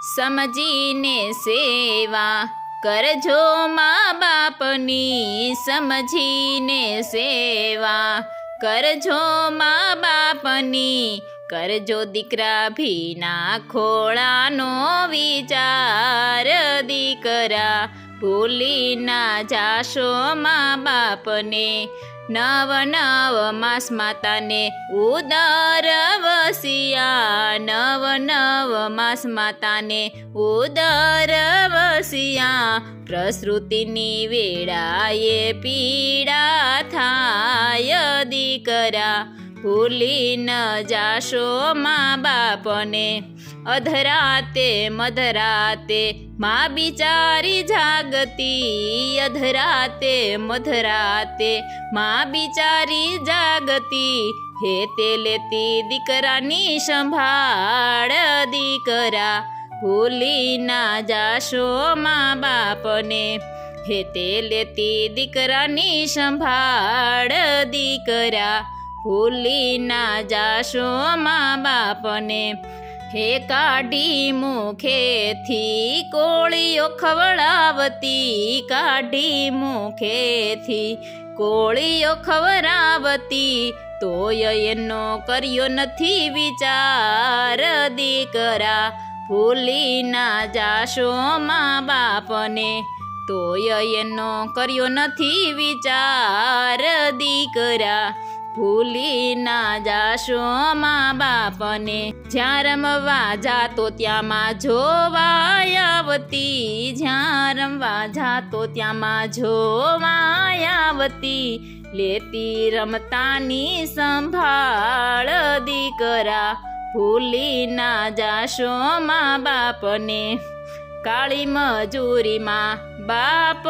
સમજીને સેવા કરજો મા બાપની, સમજીને સેવા કરજો મા બાપની, કરજો દીકરા ભીના ખોળાનો વિચાર, દીકરા ભૂલી ના જાશો મા બાપને, નવ નવ માસ માતાને ઉદર વસિયા, નવ નવ માસ માતાને ઉદર વસિયા, પ્રસૃતિની વેળાએ પીડા થાય, દીકરા ભૂલી ન જાશો મા બાપને, અધરાતે મધરાતે મા બિચારી જાગતી, અધરાતે મધરાતે મા બિચારી જાગતી, હેતે લેતી દીકરાની સંભાળ, દીકરા ભૂલી ના જાશો મા બાપને, હેતે લેતી દીકરાની સંભાળ, દીકરા ભૂલી ના જાશો મા બાપને, હે કાઢી મુખેથી કોળીઓ ખવડાવતી, કાઢી મુખેથી કોળીઓ ખવડાવતી, તોય એનો કર્યો નથી વિચાર, દીકરા ભૂલી ના જાશો મા બાપને, તોય એનો કર્યો નથી વિચાર, દીકરા ભૂલી ના જાશો મા બાપને, જ્યાં રમવા જાતો ત્યાં માં જોવાય આવતી, જ્યાં રમવા જાતો ત્યાં માં જોવાય આવતી, લેતી રમતાની સંભાળ, દીકરા ભૂલી ના જાશો મા બાપને, કાળી મજૂરીમાં બાપ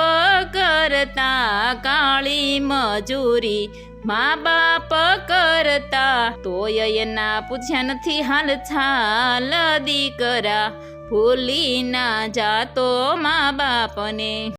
કરતા, કાળી મજૂરી મા બાપ કરતા, તોય એના પૂછ્યા નથી હાલ ચાલ, દીકરા ભૂલી ના જાતો મા બાપને.